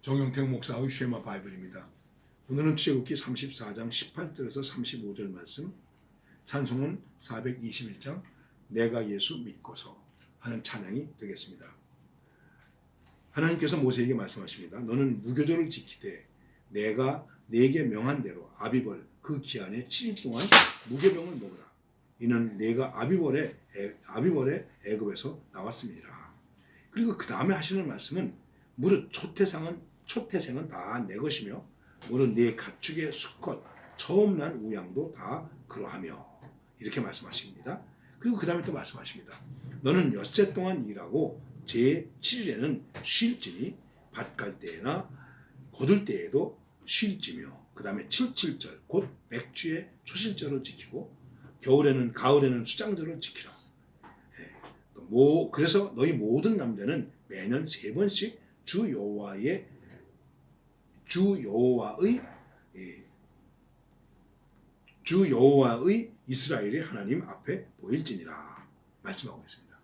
정영택 목사의 쉐마 바이블입니다. 오늘은 출애굽기 34장 18절에서 35절 말씀, 찬송은 421장 내가 예수 믿고서 하는 찬양이 되겠습니다. 하나님께서 모세에게 말씀하십니다. 너는 무교절을 지키되 내가 네게 명한 대로 아비벌 그 기한에 7일 동안 무교병을 먹으라. 이는 내가 아비벌의 애굽에서 나왔음이니라. 그리고 그 다음에 하시는 말씀은 무릇 초태생은 다 내 것이며 무릇 네 가축의 수컷 처음 난 우양도 다 그러하며 이렇게 말씀하십니다. 그리고 그 다음에 또 말씀하십니다. 너는 엿새 동안 일하고 제7일에는 쉴지니 밭 갈 때나 거둘 때에도 쉴지며 그 다음에 77절 곧 맥주의 초실절을 지키고 가을에는 수장절을 지키라. 그래서 너희 모든 남자는 매년 3번씩 주 여호와의 이스라엘의 하나님 앞에 보일지니라 말씀하고 있습니다.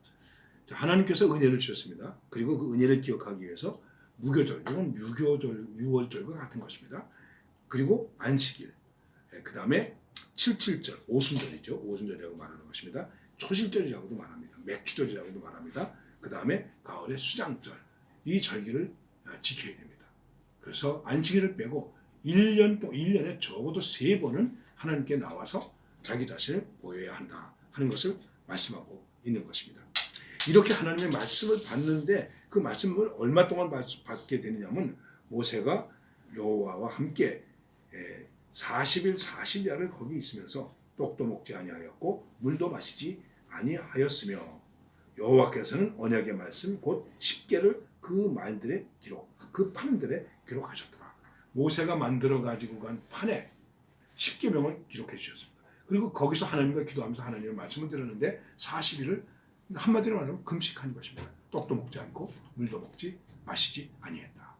자, 하나님께서 은혜를 주셨습니다. 그리고 그 은혜를 기억하기 위해서 무교절, 이건 유교절, 유월절과 같은 것입니다. 그리고 안식일, 그 다음에 77절, 오순절이죠. 오순절이라고 말하는 것입니다. 초실절이라고도 말합니다. 맥주절이라고도 말합니다. 그 다음에 가을의 수장절, 이 절기를 지켜야 됩니다. 그래서 안식일을 빼고 1년에 적어도 3번은 하나님께 나와서 자기 자신을 보여야 한다 하는 것을 말씀하고 있는 것입니다. 이렇게 하나님의 말씀을 받는데 그 말씀을 얼마 동안 받게 되느냐면 모세가 여호와와 함께 40일 40야를 거기 있으면서 떡도 먹지 아니하였고 물도 마시지 아니하였으며 여호와께서는 언약의 말씀 곧 10개를 그 말들의 기록, 그 판들에 기록하셨더라. 모세가 만들어 가지고 간 판에 10계명을 기록해 주셨습니다. 그리고 거기서 하나님과 기도하면서 하나님의 말씀을 들었는데 40일을 한마디로 말하면 금식한 것입니다. 떡도 먹지 않고 물도 먹지 마시지 아니했다.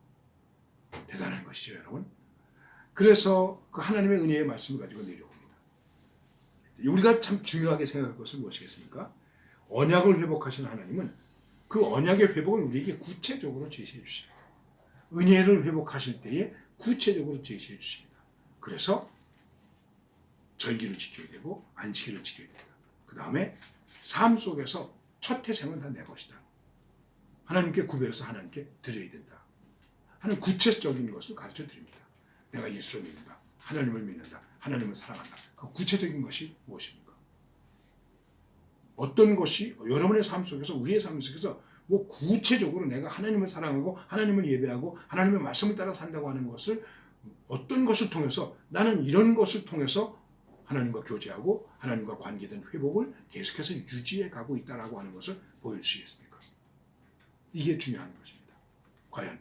대단한 것이죠, 여러분. 그래서 그 하나님의 은혜의 말씀을 가지고 내려옵니다. 우리가 참 중요하게 생각할 것은 무엇이겠습니까? 언약을 회복하시는 하나님은 그 언약의 회복을 우리에게 구체적으로 제시해 주십니다. 은혜를 회복하실 때에 구체적으로 제시해 주십니다. 그래서 절기를 지켜야 되고 안식일을 지켜야 됩니다. 그 다음에 삶 속에서 첫 태생은 다 내 것이다. 하나님께 구별해서 하나님께 드려야 된다 하는 구체적인 것을 가르쳐 드립니다. 내가 예수를 믿는다. 하나님을 믿는다. 하나님을 사랑한다. 그 구체적인 것이 무엇입니까? 어떤 것이 여러분의 삶 속에서 우리의 삶 속에서 뭐 구체적으로 내가 하나님을 사랑하고 하나님을 예배하고 하나님의 말씀을 따라 산다고 하는 것을 어떤 것을 통해서 나는 이런 것을 통해서 하나님과 교제하고 하나님과 관계된 회복을 계속해서 유지해 가고 있다라고 하는 것을 보여주시겠습니까? 이게 중요한 것입니다. 과연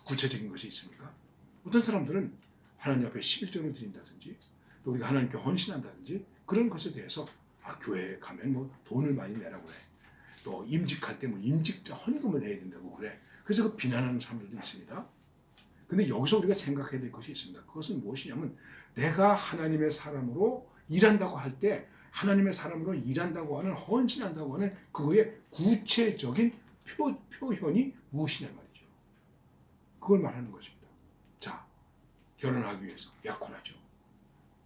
구체적인 것이 있습니까? 어떤 사람들은 하나님 앞에 11조를 드린다든지 또 우리가 하나님께 헌신한다든지 그런 것에 대해서 교회에 가면 뭐 돈을 많이 내라고 그래. 또 임직할 때 뭐 임직자 헌금을 해야 된다고 그래. 그래서 그 비난하는 사람들도 있습니다. 근데 여기서 우리가 생각해야 될 것이 있습니다. 그것은 무엇이냐면 내가 하나님의 사람으로 일한다고 할 때 하나님의 사람으로 일한다고 하는 헌신한다고 하는 그거의 구체적인 표현이 무엇이냐 말이죠. 그걸 말하는 것입니다. 자, 결혼하기 위해서 약혼하죠.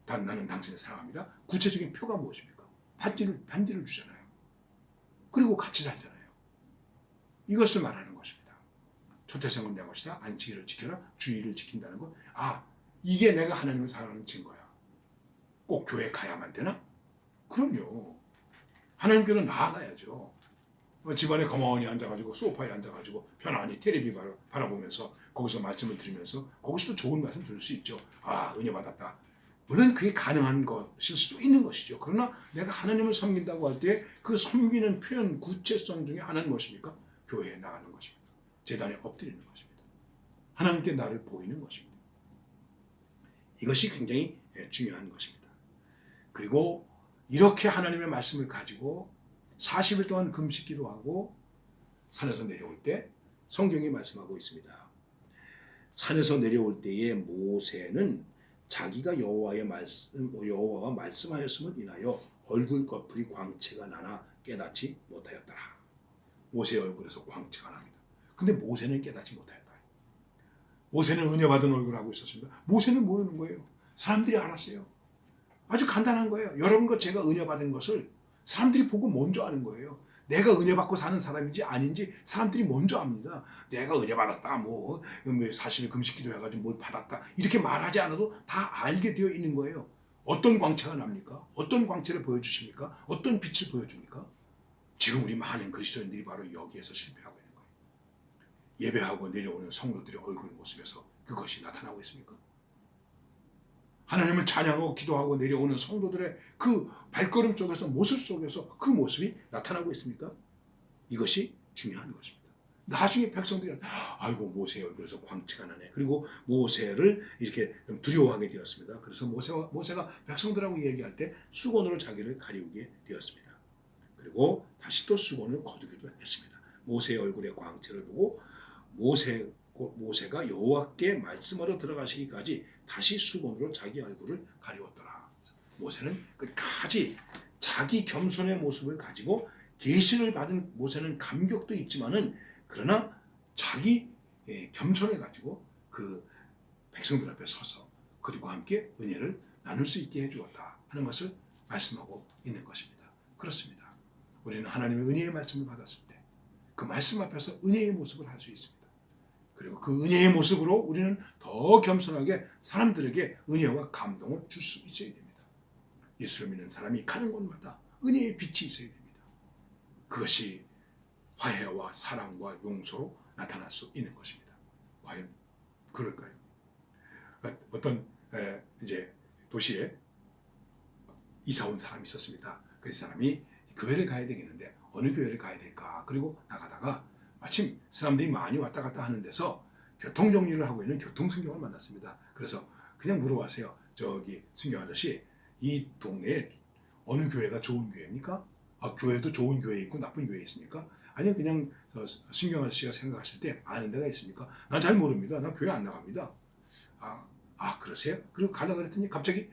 나는 당신을 사랑합니다. 구체적인 표가 무엇입니까? 반지를 주잖아요. 그리고 같이 살잖아요. 이것을 말하는 것입니다. 초태생은 내 것이다. 안식일을 지켜라. 주일을 지킨다는 것. 이게 내가 하나님을 사랑하는 증거야. 꼭 교회 가야만 되나? 그럼요. 하나님께는 나아가야죠. 집안에 가만히 앉아가지고 소파에 앉아가지고 편안히 텔레비 바라보면서 거기서 말씀을 들으면서 거기서도 좋은 말씀 들을 수 있죠. 은혜 받았다. 물론 그게 가능한 것일 수도 있는 것이죠. 그러나 내가 하나님을 섬긴다고 할 때 그 섬기는 표현 구체성 중에 하나는 무엇입니까? 교회에 나가는 것입니다. 제단에 엎드리는 것입니다. 하나님께 나를 보이는 것입니다. 이것이 굉장히 중요한 것입니다. 그리고 이렇게 하나님의 말씀을 가지고 40일 동안 금식기도 하고 산에서 내려올 때 성경이 말씀하고 있습니다. 산에서 내려올 때에 모세는 자기가 여호와와 말씀하였음을 인하여 얼굴 꺼풀이 광채가 나나 깨닫지 못하였더라. 모세의 얼굴에서 광채가 납니다. 근데 모세는 깨닫지 못하였다. 모세는 은혜 받은 얼굴을 하고 있었습니다. 모세는 뭐라는 거예요? 사람들이 알았어요. 아주 간단한 거예요. 여러분과 제가 은혜 받은 것을 사람들이 보고 먼저 아는 거예요. 내가 은혜 받고 사는 사람인지 아닌지 사람들이 먼저 압니다. 내가 은혜 받았다, 뭐 40일 금식 기도해가지고 뭘 받았다, 이렇게 말하지 않아도 다 알게 되어 있는 거예요. 어떤 광채가 납니까? 어떤 광채를 보여주십니까? 어떤 빛을 보여줍니까? 지금 우리 많은 그리스도인들이 바로 여기에서 실패하고 있는 거예요. 예배하고 내려오는 성도들의 얼굴 모습에서 그것이 나타나고 있습니까? 하나님을 찬양하고 기도하고 내려오는 성도들의 그 발걸음 속에서, 모습 속에서 그 모습이 나타나고 있습니까? 이것이 중요한 것입니다. 나중에 백성들이 아이고 모세의 얼굴에서 광채가 나네. 그리고 모세를 이렇게 두려워하게 되었습니다. 그래서 모세가 백성들하고 얘기할 때 수건으로 자기를 가리우게 되었습니다. 그리고 다시 또 수건을 거두기도 했습니다. 모세의 얼굴의 광채를 보고 모세가 여호와께 말씀하러 들어가시기까지 다시 수건으로 자기 얼굴을 가리웠더라. 모세는 끝까지 자기 겸손의 모습을 가지고 계시를 받은 모세는 감격도 있지만은 그러나 자기 겸손을 가지고 그 백성들 앞에 서서 그들과 함께 은혜를 나눌 수 있게 해주었다 하는 것을 말씀하고 있는 것입니다. 그렇습니다. 우리는 하나님의 은혜의 말씀을 받았을 때 그 말씀 앞에서 은혜의 모습을 할 수 있습니다. 그리고 그 은혜의 모습으로 우리는 더 겸손하게 사람들에게 은혜와 감동을 줄 수 있어야 됩니다. 예수를 믿는 사람이 가는 곳마다 은혜의 빛이 있어야 됩니다. 그것이 화해와 사랑과 용서로 나타날 수 있는 것입니다. 과연 그럴까요? 어떤 이제 도시에 이사 온 사람이 있었습니다. 그 사람이 교회를 가야 되겠는데 어느 교회를 가야 될까? 그리고 나가다가 마침 사람들이 많이 왔다 갔다 하는 데서 교통정리를 하고 있는 교통승경을 만났습니다. 그래서 그냥 물어봤어요. 저기 승경 아저씨, 이 동네에 어느 교회가 좋은 교회입니까? 아, 교회도 좋은 교회 있고 나쁜 교회 있습니까? 아니요, 그냥 승경 아저씨가 생각하실 때 아는 데가 있습니까? 난 잘 모릅니다. 나 교회 안 나갑니다. 그러세요? 그리고 가려고 그랬더니 갑자기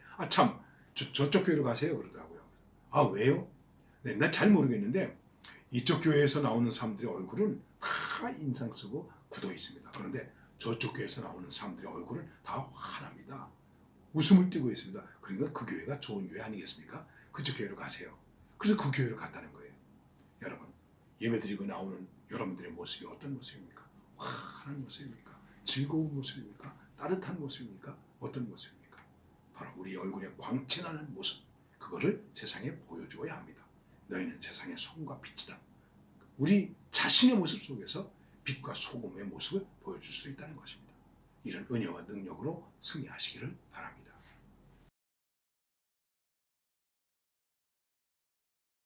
저쪽 교회로 가세요 그러더라고요. 아, 왜요? 네, 난 잘 모르겠는데 이쪽 교회에서 나오는 사람들의 얼굴은 다 인상 쓰고 굳어 있습니다. 그런데 저쪽 교회에서 나오는 사람들의 얼굴은 다 환합니다. 웃음을 띠고 있습니다. 그러니까 그 교회가 좋은 교회 아니겠습니까? 그쪽 교회로 가세요. 그래서 그 교회로 갔다는 거예요. 여러분, 예배드리고 나오는 여러분들의 모습이 어떤 모습입니까? 환한 모습입니까? 즐거운 모습입니까? 따뜻한 모습입니까? 어떤 모습입니까? 바로 우리 얼굴에 광채나는 모습, 그거를 세상에 보여주어야 합니다. 너희는 세상의 소금과 빛이다. 우리 자신의 모습 속에서 빛과 소금의 모습을 보여줄 수 있다는 것입니다. 이런 은혜와 능력으로 승리하시기를 바랍니다.